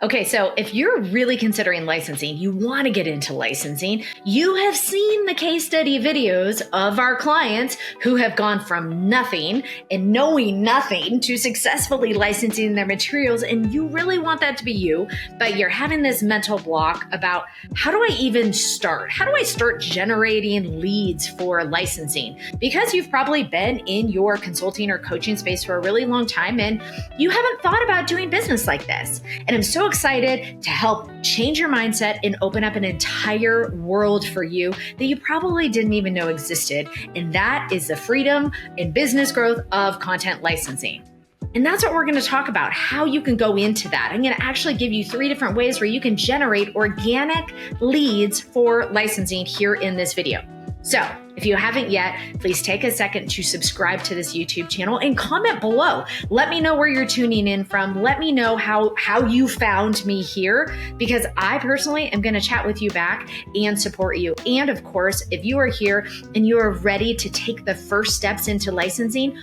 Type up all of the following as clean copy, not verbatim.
Okay, so if you're really considering licensing, you want to get into licensing, you have seen the case study videos of our clients who have gone from nothing and knowing nothing to successfully licensing their materials, and you really want that to be you, but you're having this mental block about how do I even start? How do I start generating leads for licensing? Because you've probably been in your consulting or coaching space for a really long time and you haven't thought about doing business like this. And I'm so excited to help change your mindset and open up an entire world for you that you probably didn't even know existed. And that is the freedom and business growth of content licensing. And that's what we're going to talk about, how you can go into that. I'm going to actually give you 3 different ways where you can generate organic leads for licensing here in this video. So if you haven't yet, please take a second to subscribe to this YouTube channel and comment below. Let me know where you're tuning in from. Let me know how you found me here, because I personally am going to chat with you back and support you. And of course, if you are here and you are ready to take the first steps into licensing,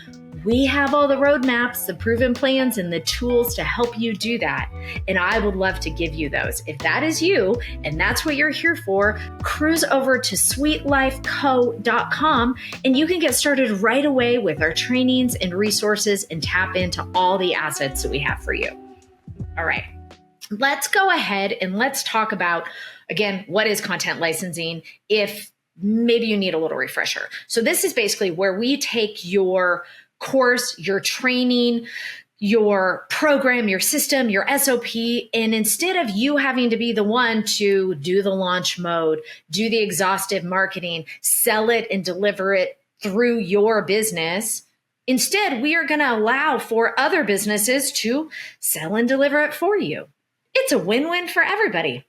we have all the roadmaps, the proven plans, and the tools to help you do that. And I would love to give you those. If that is you and that's what you're here for, cruise over to sweetlifeco.com and you can get started right away with our trainings and resources and tap into all the assets that we have for you. All right, let's go ahead and let's talk about, again, what is content licensing if maybe you need a little refresher. So this is basically where we take your course, your training, your program, your system, your SOP, and instead of you having to be the one to do the launch mode, do the exhaustive marketing, sell it and deliver it through your business, instead, we are going to allow for other businesses to sell and deliver it for you. It's a win-win for everybody.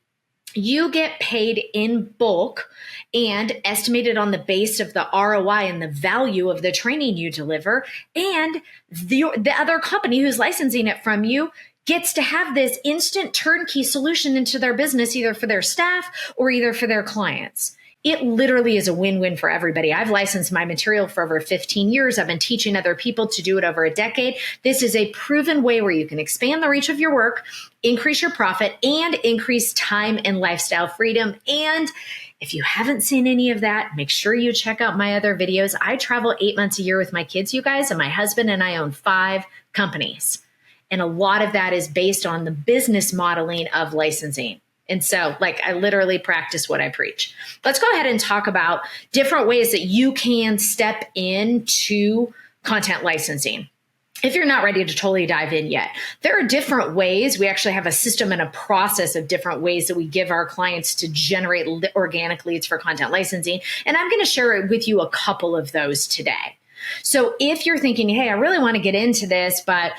You get paid in bulk and estimated on the base of the ROI and the value of the training you deliver. And the other company who's licensing it from you gets to have this instant turnkey solution into their business, either for their staff or either for their clients. It literally is a win-win for everybody. I've licensed my material for over 15 years. I've been teaching other people to do it over a decade. This is a proven way where you can expand the reach of your work, increase your profit, and increase time and lifestyle freedom. And if you haven't seen any of that, make sure you check out my other videos. I travel 8 months a year with my kids, you guys, and my husband and I own 5 companies. And a lot of that is based on the business modeling of licensing. And so, I literally practice what I preach. Let's go ahead and talk about different ways that you can step into content licensing. If you're not ready to totally dive in yet, there are different ways. We actually have a system and a process of different ways that we give our clients to generate organic leads for content licensing. And I'm going to share with you a couple of those today. So if you're thinking, hey, I really want to get into this, but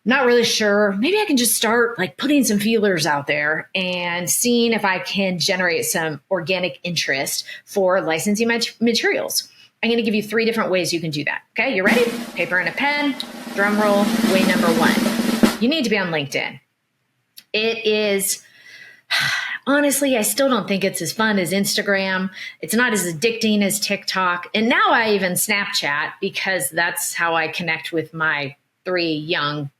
not really sure, maybe I can just start putting some feelers out there and seeing if I can generate some organic interest for licensing my materials. I'm going to give you 3 different ways you can do that. Okay, you ready? Paper and a pen, drum roll. Way number 1, you need to be on LinkedIn. It is, honestly, I still don't think it's as fun as Instagram. It's not as addicting as TikTok. And now I even Snapchat, because that's how I connect with my 3 young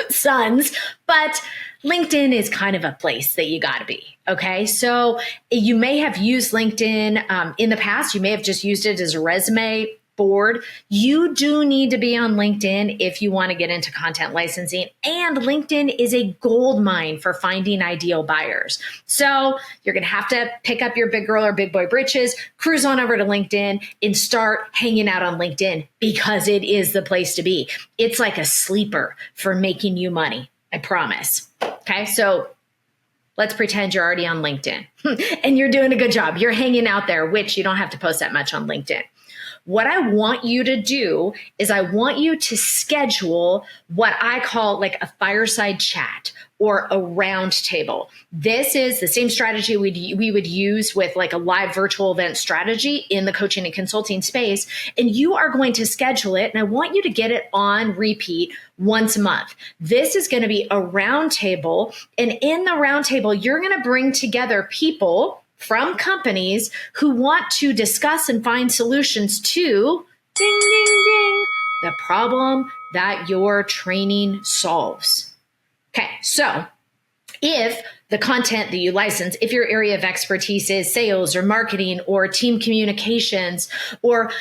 sons, but LinkedIn is kind of a place that you got to be. Okay. So you may have used LinkedIn in the past. You may have just used it as a resume board. You do need to be on LinkedIn if you want to get into content licensing. And LinkedIn is a gold mine for finding ideal buyers. So you're going to have to pick up your big girl or big boy britches, cruise on over to LinkedIn and start hanging out on LinkedIn, because it is the place to be. It's like a sleeper for making you money. I promise. Okay. So let's pretend you're already on LinkedIn and you're doing a good job. You're hanging out there, which you don't have to post that much on LinkedIn. What I want you to do is I want you to schedule what I call a fireside chat or a round table. This is the same strategy we would use with a live virtual event strategy in the coaching and consulting space. And you are going to schedule it, and I want you to get it on repeat once a month. This is going to be a round table. And in the round table, you're going to bring together people from companies who want to discuss and find solutions to, ding, ding, ding, the problem that your training solves. Okay, so If the content that you license, if your area of expertise is sales or marketing or team communications, or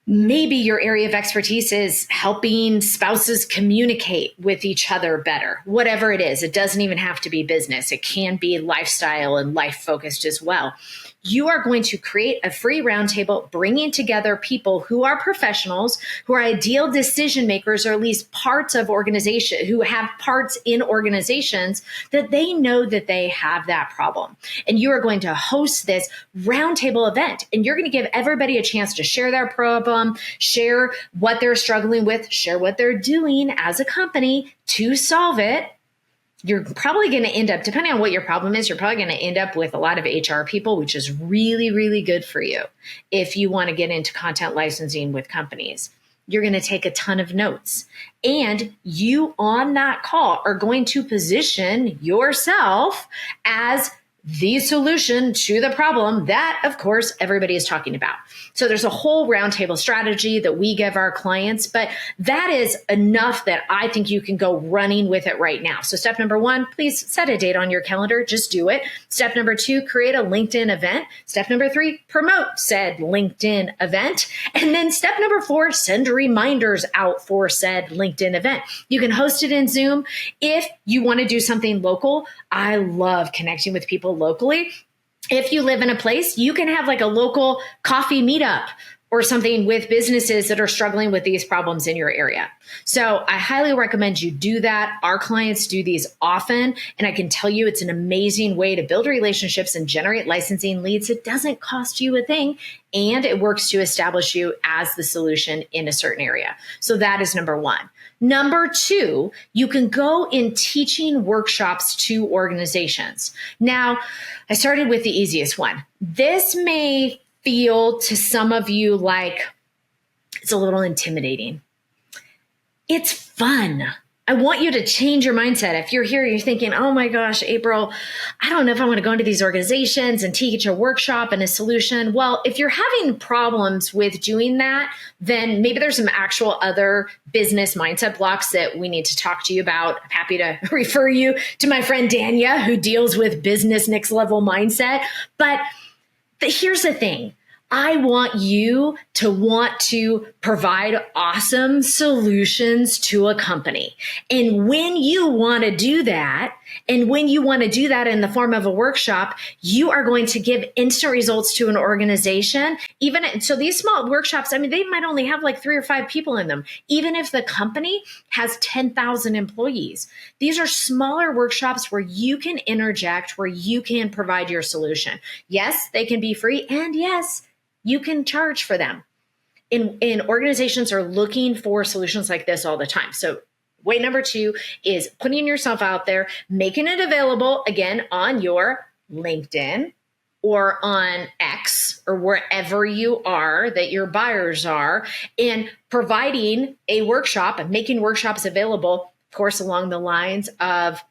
maybe your area of expertise is helping spouses communicate with each other better, whatever it is, it doesn't even have to be business. It can be lifestyle and life focused as well. You are going to create a free roundtable, bringing together people who are professionals, who are ideal decision makers, or at least parts of organization, who have parts in organizations that they know that they have that problem. And you are going to host this roundtable event, and you're going to give everybody a chance to share their problem, share what they're struggling with, share what they're doing as a company to solve it. You're probably going to end up, depending on what your problem is, you're probably going to end up with a lot of HR people, which is really, really good for you if you want to get into content licensing with companies. You're going to take a ton of notes. And you on that call are going to position yourself as the solution to the problem that, of course, everybody is talking about. So there's a whole roundtable strategy that we give our clients, but that is enough that I think you can go running with it right now. So step number 1, please set a date on your calendar. Just do it. Step number 2, create a LinkedIn event. Step number 3, promote said LinkedIn event. And then step number 4, send reminders out for said LinkedIn event. You can host it in Zoom. If you want to do something local, I love connecting with people locally. If you live in a place, you can have like a local coffee meetup or something with businesses that are struggling with these problems in your area. So I highly recommend you do that. Our clients do these often, and I can tell you it's an amazing way to build relationships and generate licensing leads. It doesn't cost you a thing, and it works to establish you as the solution in a certain area. So that is number 1. Number 2, you can go in teaching workshops to organizations. Now, I started with the easiest one. This may feel to some of you like it's a little intimidating. It's fun. I want you to change your mindset. If you're here, you're thinking, oh my gosh, April, I don't know if I want to go into these organizations and teach a workshop and a solution. Well, if you're having problems with doing that, then maybe there's some actual other business mindset blocks that we need to talk to you about. I'm happy to refer you to my friend Dania, who deals with business next level mindset. But here's the thing. I want you to want to provide awesome solutions to a company. And when you want to do that, and when you want to do that in the form of a workshop, you are going to give instant results to an organization. So these small workshops, I mean, they might only have like 3 or 5 people in them, even if the company has 10,000 employees. These are smaller workshops where you can interject, where you can provide your solution. Yes, they can be free, and yes, you can charge for them. And organizations are looking for solutions like this all the time. So way number 2 is putting yourself out there, making it available, again, on your LinkedIn or on X or wherever you are that your buyers are, and providing a workshop and making workshops available, of course, along the lines of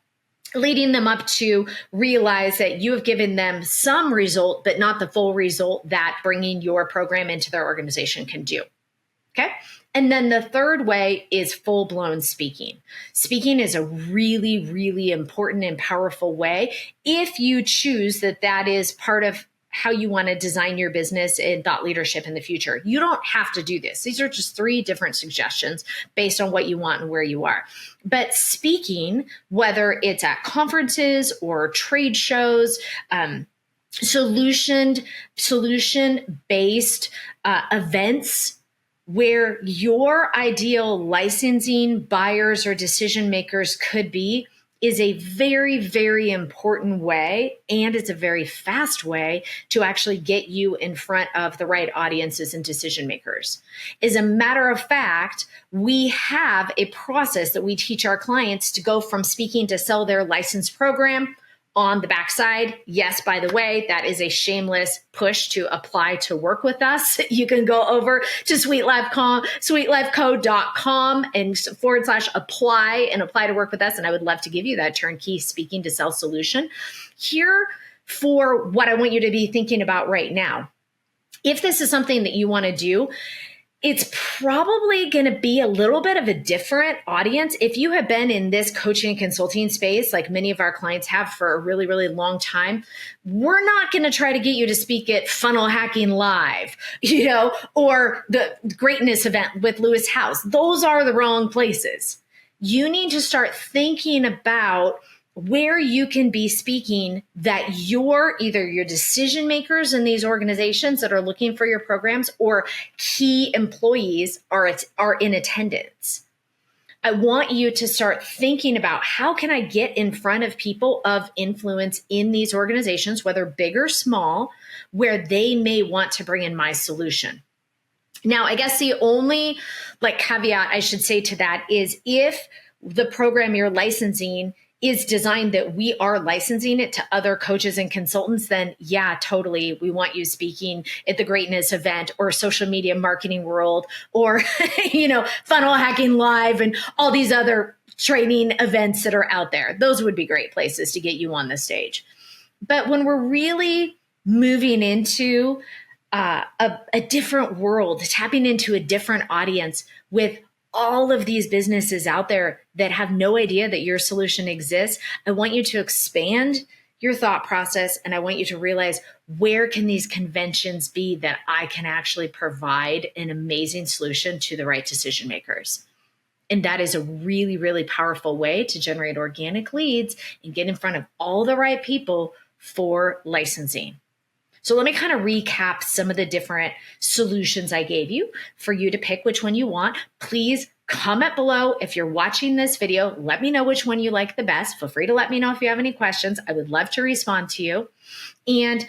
leading them up to realize that you have given them some result, but not the full result that bringing your program into their organization can do. Okay. And then the third way is full-blown speaking. Speaking is a really, really important and powerful way if you choose that that is part of how you want to design your business and thought leadership in the future. You don't have to do this. These are just 3 different suggestions based on what you want and where you are. But speaking, whether it's at conferences or trade shows, solution-based events where your ideal licensing buyers or decision makers could be, is a very, very important way, and it's a very fast way to actually get you in front of the right audiences and decision makers. As a matter of fact, we have a process that we teach our clients to go from speaking to sell their licensed program. On the backside, yes, by the way, that is a shameless push to apply to work with us. You can go over to sweetlifeco.com and /apply and apply to work with us. And I would love to give you that turnkey speaking to sell solution. Here for what I want you to be thinking about right now. If this is something that you want to do, It's probably going to be a little bit of a different audience. If you have been in this coaching and consulting space, like many of our clients have for a really, really long time, we're not going to try to get you to speak at Funnel Hacking Live, or the Greatness event with Lewis House. Those are the wrong places. You need to start thinking about where you can be speaking that either your decision makers in these organizations that are looking for your programs or key employees are in attendance. I want you to start thinking about how can I get in front of people of influence in these organizations, whether big or small, where they may want to bring in my solution. Now, I guess the only caveat I should say to that is if the program you're licensing is designed that we are licensing it to other coaches and consultants, then yeah, totally. We want you speaking at the Greatness event or Social Media Marketing World or, Funnel Hacking Live and all these other training events that are out there. Those would be great places to get you on the stage. But when we're really moving into a different world, tapping into a different audience with all of these businesses out there that have no idea that your solution exists, I want you to expand your thought process. And I want you to realize, where can these conventions be that I can actually provide an amazing solution to the right decision makers? And that is a really, really powerful way to generate organic leads and get in front of all the right people for licensing. So let me kind of recap some of the different solutions I gave you for you to pick which one you want. Please comment below if you're watching this video. Let me know which one you like the best. Feel free to let me know if you have any questions. I would love to respond to you. And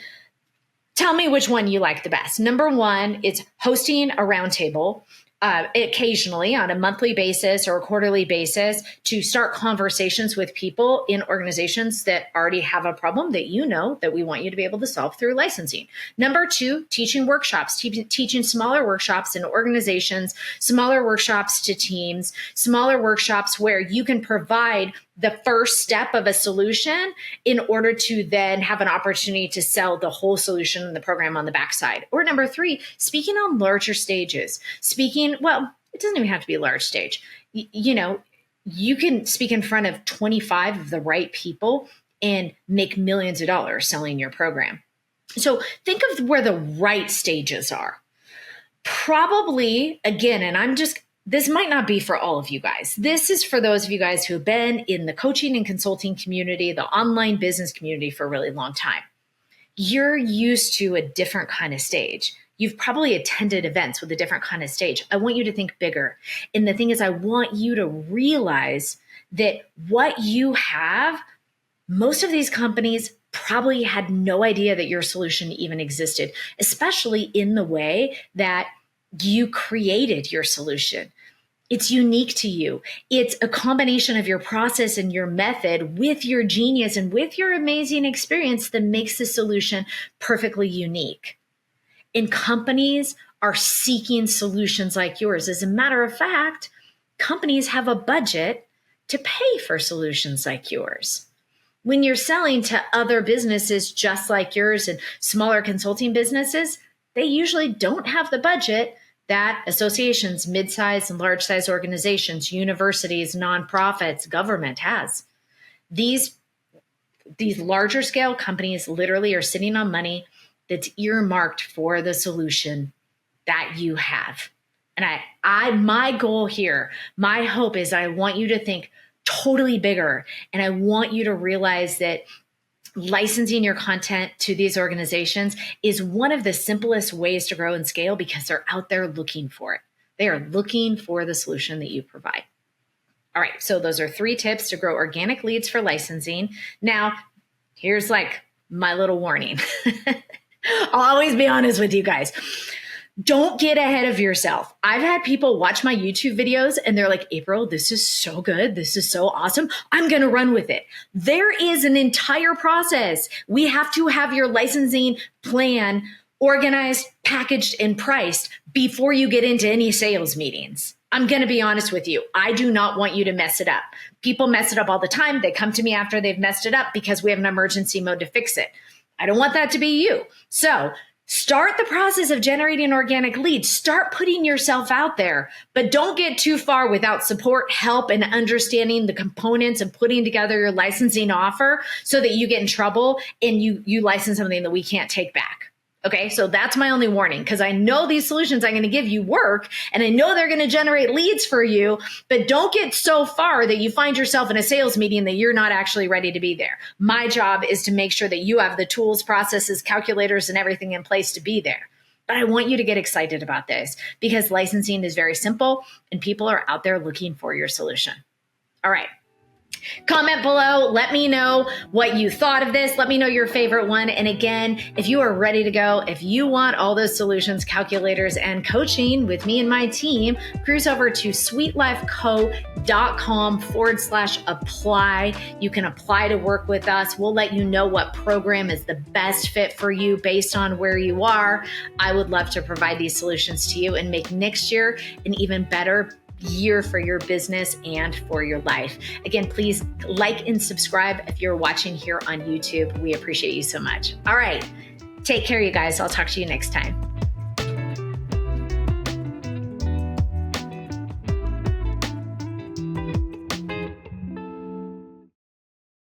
tell me which one you like the best. Number one is hosting a roundtable occasionally on a monthly basis or a quarterly basis to start conversations with people in organizations that already have a problem that that we want you to be able to solve through licensing. Number two, teaching workshops, teaching smaller workshops in organizations, smaller workshops to teams, smaller workshops where you can provide the first step of a solution in order to then have an opportunity to sell the whole solution and the program on the backside. Or number three, speaking on larger stages. It doesn't even have to be a large stage. You can speak in front of 25 of the right people and make millions of dollars selling your program. So think of where the right stages are. Probably, again, and this might not be for all of you guys. This is for those of you guys who have been in the coaching and consulting community, the online business community for a really long time. You're used to a different kind of stage. You've probably attended events with a different kind of stage. I want you to think bigger. And the thing is, I want you to realize that what you have, most of these companies probably had no idea that your solution even existed, especially in the way that you created your solution. It's unique to you. It's a combination of your process and your method with your genius and with your amazing experience that makes the solution perfectly unique. And companies are seeking solutions like yours. As a matter of fact, companies have a budget to pay for solutions like yours. When you're selling to other businesses just like yours and smaller consulting businesses, they usually don't have the budget that associations, mid-size and large-size organizations, universities, nonprofits, government has. These larger scale companies literally are sitting on money that's earmarked for the solution that you have. And my goal here, my hope is I want you to think totally bigger. And I want you to realize that licensing your content to these organizations is one of the simplest ways to grow and scale because they're out there looking for it. They are looking for the solution that you provide. All right, so those are 3 tips to grow organic leads for licensing. Now, here's my little warning. I'll always be honest with you guys. Don't get ahead of yourself. I've had people watch my YouTube videos and they're like, April, this is so good. This is so awesome. I'm going to run with it. There is an entire process. We have to have your licensing plan organized, packaged, and priced before you get into any sales meetings. I'm going to be honest with you. I do not want you to mess it up. People mess it up all the time. They come to me after they've messed it up because we have an emergency mode to fix it. I don't want that to be you. So Start the process of generating organic leads. Start putting yourself out there, but don't get too far without support, help, and understanding the components and putting together your licensing offer so that you get in trouble and you license something that we can't take back. Okay, so that's my only warning, because I know these solutions I'm going to give you work and I know they're going to generate leads for you, but don't get so far that you find yourself in a sales meeting that you're not actually ready to be there. My job is to make sure that you have the tools, processes, calculators, and everything in place to be there. But I want you to get excited about this because licensing is very simple and people are out there looking for your solution. All right. Comment below. Let me know what you thought of this. Let me know your favorite one. And again, if you are ready to go, if you want all those solutions, calculators, and coaching with me and my team, cruise over to sweetlifeco.com/apply. You can apply to work with us. We'll let you know what program is the best fit for you based on where you are. I would love to provide these solutions to you and make next year an even better year for your business and for your life. Again, please like and subscribe if you're watching here on YouTube. We appreciate you so much. All right. Take care, you guys. I'll talk to you next time.